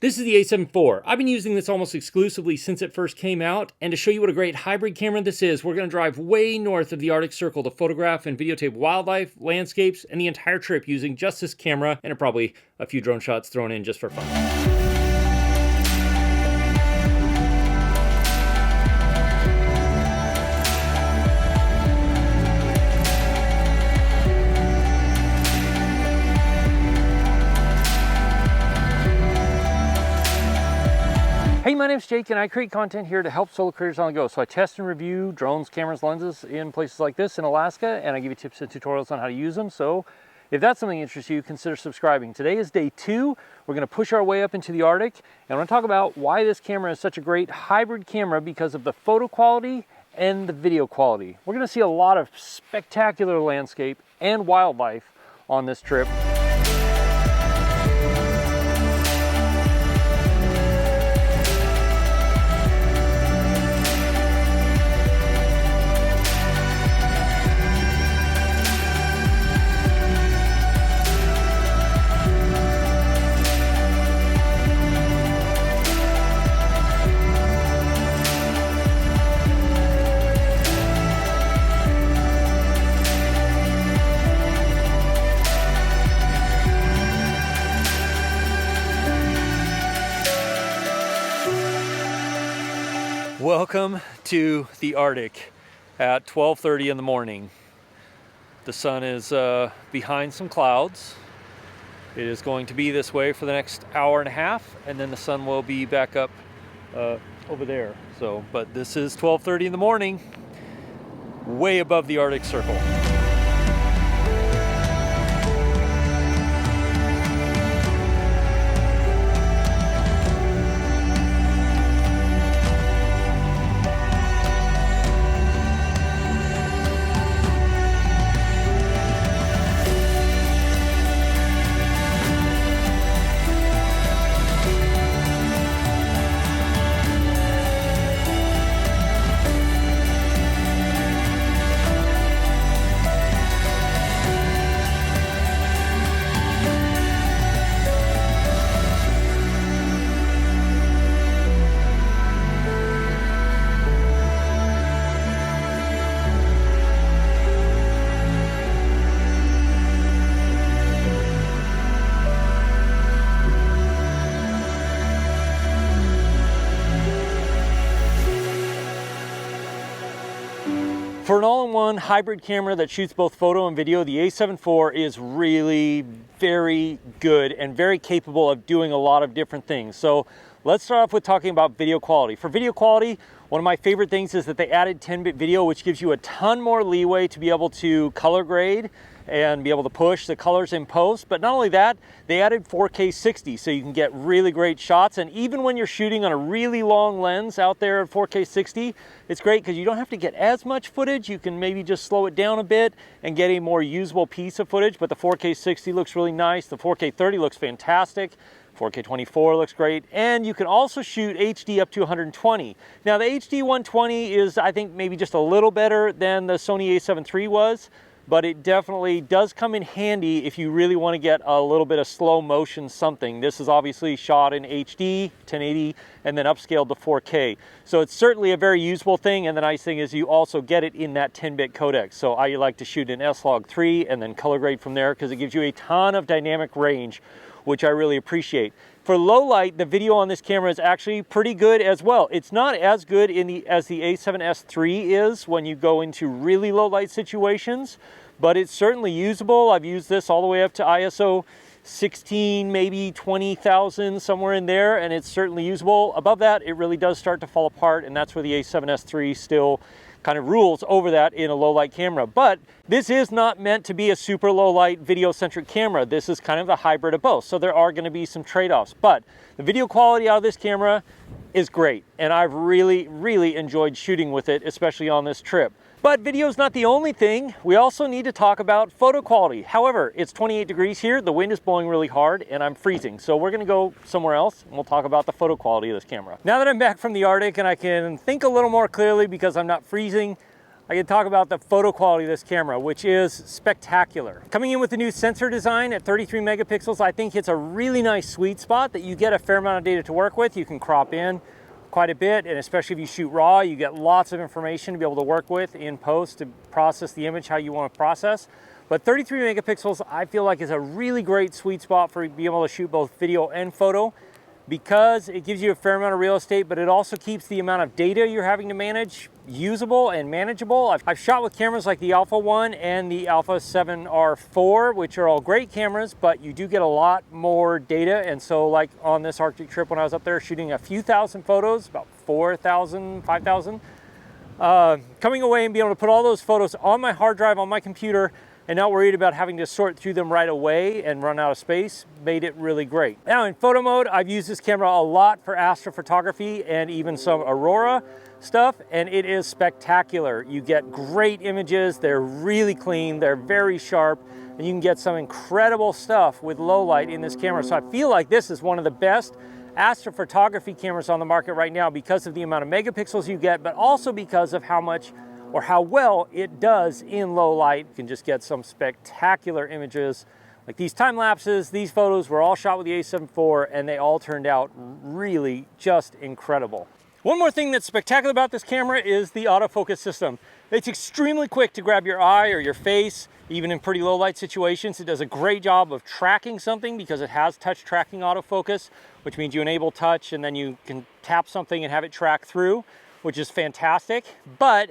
This is the A7IV. I've been using this almost exclusively since it first came out, and to show you what a great hybrid camera this is, we're going to drive way north of the Arctic Circle to photograph and videotape wildlife, landscapes, and the entire trip using just this camera, and probably a few drone shots thrown in just for fun. Hey, my name's Jake and I create content here to help solo creators on the go. So I test and review drones, cameras, lenses in places like this in Alaska, and I give you tips and tutorials on how to use them. So if that's something that interests you, consider subscribing. Today is day 2. We're going to push our way up into the Arctic, and I want to talk about why this camera is such a great hybrid camera because of the photo quality and the video quality. We're going to see a lot of spectacular landscape and wildlife on this trip. Welcome to the Arctic at 12:30 in the morning. The sun is behind some clouds. It is going to be this way for the next hour and a half, and then the sun will be back up over there. But this is 12:30 in the morning, way above the Arctic Circle. For an all-in-one hybrid camera that shoots both photo and video, the A7IV is really very good and very capable of doing a lot of different things. So let's start off with talking about video quality. For video quality, one of my favorite things is that they added 10-bit video, which gives you a ton more leeway to be able to color grade and be able to push the colors in post. But not only that, they added 4K 60, so you can get really great shots. And even when you're shooting on a really long lens out there at 4K 60, it's great because you don't have to get as much footage. You can maybe just slow it down a bit and get a more usable piece of footage. But the 4K 60 looks really nice. The 4K 30 looks fantastic. 4K 24 looks great, and you can also shoot HD up to 120. Now the HD 120 is, I think, maybe just a little better than the Sony A7 III was, but it definitely does come in handy if you really want to get a little bit of slow motion something. This is obviously shot in HD, 1080, and then upscaled to 4K. So it's certainly a very useful thing, and the nice thing is you also get it in that 10-bit codec. So I like to shoot in S-Log3 and then color grade from there because it gives you a ton of dynamic range, which I really appreciate. For low light, the video on this camera is actually pretty good as well. It's not as good as the A7S III is when you go into really low light situations, but it's certainly usable. I've used this all the way up to ISO 16, maybe 20,000, somewhere in there, and it's certainly usable. Above that, it really does start to fall apart, and that's where the A7S III still kind of rules over that in a low light camera. But this is not meant to be a super low light video centric camera. This is kind of the hybrid of both. So there are going to be some trade-offs, but the video quality out of this camera is great. And I've really enjoyed shooting with it, especially on this trip. But video is not the only thing. We also need to talk about photo quality. However, it's 28 degrees here, the wind is blowing really hard, and I'm freezing. So we're gonna go somewhere else, and we'll talk about the photo quality of this camera. Now that I'm back from the Arctic and I can think a little more clearly because I'm not freezing, I can talk about the photo quality of this camera, which is spectacular. Coming in with the new sensor design at 33 megapixels, I think it's a really nice sweet spot that you get a fair amount of data to work with. You can crop in quite a bit, and especially if you shoot RAW, you get lots of information to be able to work with in post to process the image how you want to process. But 33 megapixels, I feel like is a really great sweet spot for being able to shoot both video and photo, because it gives you a fair amount of real estate, but it also keeps the amount of data you're having to manage usable and manageable. I've shot with cameras like the Alpha 1 and the Alpha A7IV, which are all great cameras, but you do get a lot more data. And so like on this Arctic trip when I was up there shooting a few thousand photos, about 4,000, 5,000, coming away and being able to put all those photos on my hard drive on my computer and not worried about having to sort through them right away and run out of space made it really great. Now in photo mode, I've used this camera a lot for astrophotography and even some Aurora stuff, and it is spectacular. You get great images, they're really clean, they're very sharp, and you can get some incredible stuff with low light in this camera. So I feel like this is one of the best astrophotography cameras on the market right now because of the amount of megapixels you get, but also because of how much or how well it does in low light. You can just get some spectacular images. Like these time lapses, these photos were all shot with the A7IV and they all turned out really just incredible. One more thing that's spectacular about this camera is the autofocus system. It's extremely quick to grab your eye or your face, even in pretty low light situations. It does a great job of tracking something because it has touch tracking autofocus, which means you enable touch and then you can tap something and have it track through, which is fantastic. But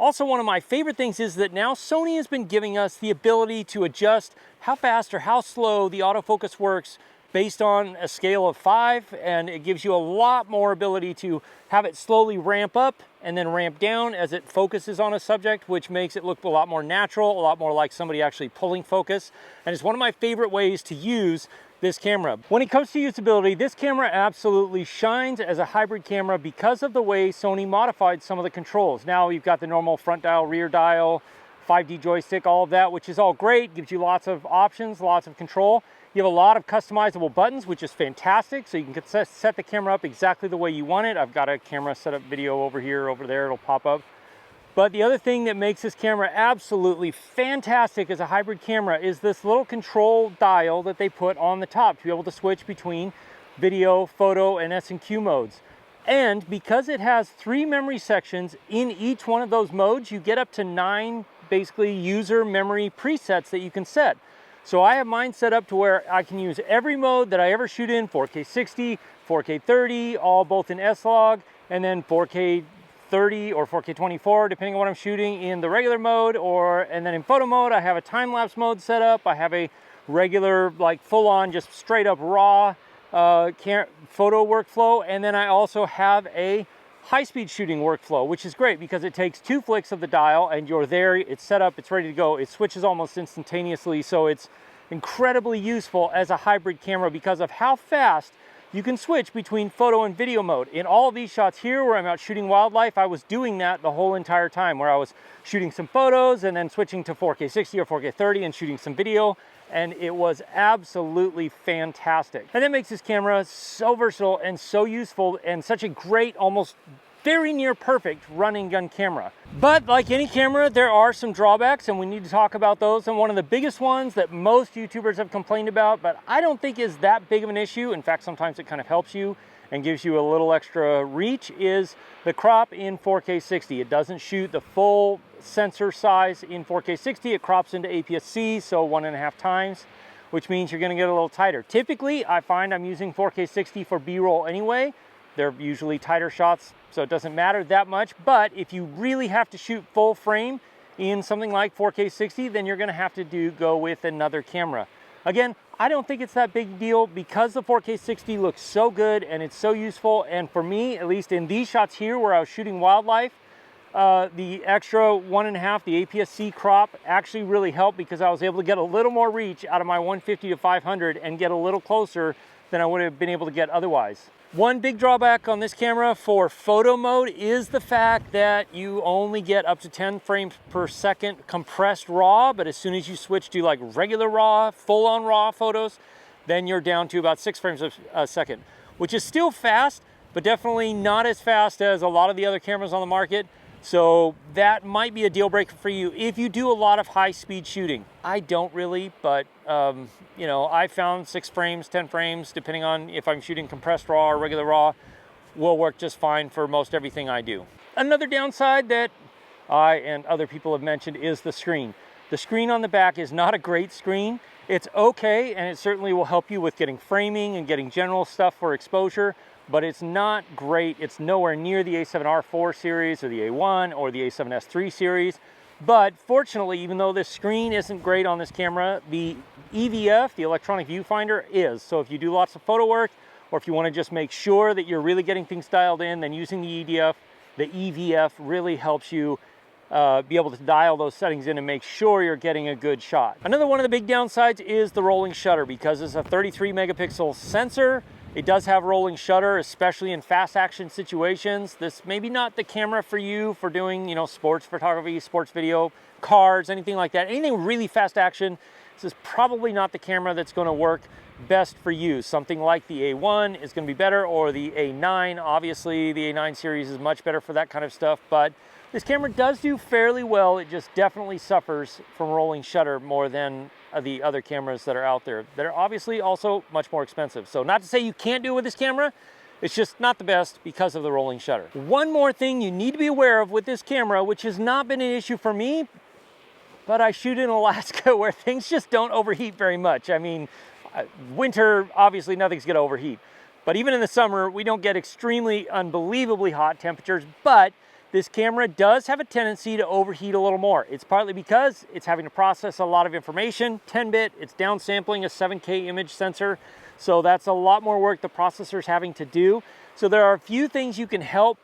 also, one of my favorite things is that now Sony has been giving us the ability to adjust how fast or how slow the autofocus works based on a scale of 5, and it gives you a lot more ability to have it slowly ramp up and then ramp down as it focuses on a subject, which makes it look a lot more natural, a lot more like somebody actually pulling focus. And it's one of my favorite ways to use this camera. When it comes to usability, this camera absolutely shines as a hybrid camera because of the way Sony modified some of the controls. Now you've got the normal front dial, rear dial, 5D joystick, all of that, which is all great, gives you lots of options, lots of control. You have a lot of customizable buttons, which is fantastic, so you can set the camera up exactly the way you want it. I've got a camera set up video over here, over there, it'll pop up. But the other thing that makes this camera absolutely fantastic as a hybrid camera is this little control dial that they put on the top to be able to switch between video, photo, and S&Q modes. And because it has 3 memory sections in each one of those modes, you get up to 9 basically user memory presets that you can set. So I have mine set up to where I can use every mode that I ever shoot in, 4K 60, 4K 30, all both in S-Log, and then 4K 30 or 4K 24, depending on what I'm shooting in the regular mode, and then in photo mode, I have a time-lapse mode set up. I have a regular, like full-on, just straight up raw photo workflow. And then I also have a high-speed shooting workflow, which is great because it takes 2 flicks of the dial and you're there, it's set up, it's ready to go. It switches almost instantaneously. So it's incredibly useful as a hybrid camera because of how fast you can switch between photo and video mode. In all of these shots here where I'm out shooting wildlife, I was doing that the whole entire time, where I was shooting some photos and then switching to 4K 60 or 4K 30 and shooting some video, and it was absolutely fantastic. And that makes this camera so versatile and so useful and such a great, almost very near perfect running gun camera. But like any camera, there are some drawbacks and we need to talk about those. And one of the biggest ones that most YouTubers have complained about, but I don't think is that big of an issue, in fact sometimes it kind of helps you and gives you a little extra reach, is the crop in 4K 60. It doesn't shoot the full sensor size in 4K 60, it crops into APS-C, so 1.5 times, which means you're gonna get a little tighter. Typically, I find I'm using 4K 60 for B-roll anyway. They're usually tighter shots, so it doesn't matter that much. But if you really have to shoot full frame in something like 4K 60, then you're gonna have to go with another camera. Again, I don't think it's that big a deal because the 4K 60 looks so good and it's so useful. And for me, at least in these shots here where I was shooting wildlife, the extra 1.5, the APS-C crop actually really helped because I was able to get a little more reach out of my 150 to 500 and get a little closer than I would have been able to get otherwise. One big drawback on this camera for photo mode is the fact that you only get up to 10 frames per second compressed RAW, but as soon as you switch to like regular RAW, full-on RAW photos, then you're down to about 6 frames a second, which is still fast, but definitely not as fast as a lot of the other cameras on the market. So that might be a deal breaker for you if you do a lot of high-speed shooting. I don't really, but you know, I found 6 frames, 10 frames, depending on if I'm shooting compressed RAW or regular RAW, will work just fine for most everything I do. Another downside that I and other people have mentioned is the screen. The screen on the back is not a great screen. It's okay, and it certainly will help you with getting framing and getting general stuff for exposure, but it's not great. It's nowhere near the A7R4 series or the A1 or the A7S3 series. But fortunately, even though this screen isn't great on this camera, the EVF, the electronic viewfinder, is. So if you do lots of photo work, or if you want to just make sure that you're really getting things dialed in, then using the EVF really helps you be able to dial those settings in and make sure you're getting a good shot. Another one of the big downsides is the rolling shutter. Because it's a 33 megapixel sensor, it does have rolling shutter, especially in fast action situations. This maybe not the camera for you for doing, you know, sports photography, sports video, cars, anything like that. Anything really fast action, this is probably not the camera that's going to work best for you. Something like the A1 is going to be better, or the A9. Obviously, the A9 series is much better for that kind of stuff, but this camera does do fairly well. It just definitely suffers from rolling shutter more than the other cameras that are out there. They're obviously also much more expensive. So not to say you can't do it with this camera, it's just not the best because of the rolling shutter. One more thing you need to be aware of with this camera, which has not been an issue for me, but I shoot in Alaska where things just don't overheat very much. I mean, winter, obviously nothing's gonna overheat. But even in the summer, we don't get extremely unbelievably hot temperatures, but this camera does have a tendency to overheat a little more. It's partly because it's having to process a lot of information, 10-bit, it's downsampling a 7K image sensor, so that's a lot more work the processor's having to do. So there are a few things you can help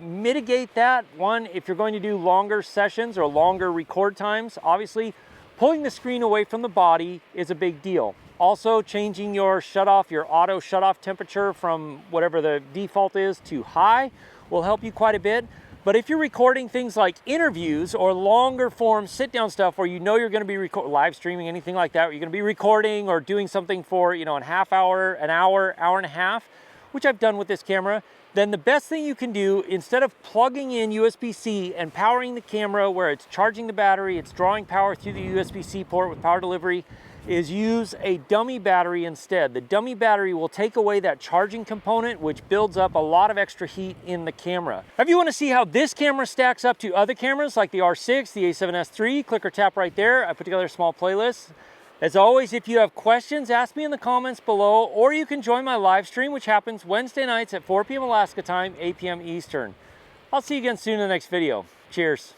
mitigate that. One, if you're going to do longer sessions or longer record times, obviously pulling the screen away from the body is a big deal. Also, changing your shutoff, your auto shutoff temperature from whatever the default is to high will help you quite a bit. But if you're recording things like interviews or longer form sit-down stuff where you know you're going to be live streaming, anything like that, where you're going to be recording or doing something for, you know, a half hour, an hour, hour and a half, which I've done with this camera, then the best thing you can do, instead of plugging in USB-C and powering the camera where it's charging the battery, it's drawing power through the USB-C port with power delivery, is use a dummy battery instead. The dummy battery will take away that charging component, which builds up a lot of extra heat in the camera. If you want to see how this camera stacks up to other cameras like the R6, the A7S III, click or tap right there. I put together a small playlist. As always, if you have questions, ask me in the comments below, or you can join my live stream, which happens Wednesday nights at 4 p.m. Alaska time, 8 p.m. Eastern. I'll see you again soon in the next video. Cheers.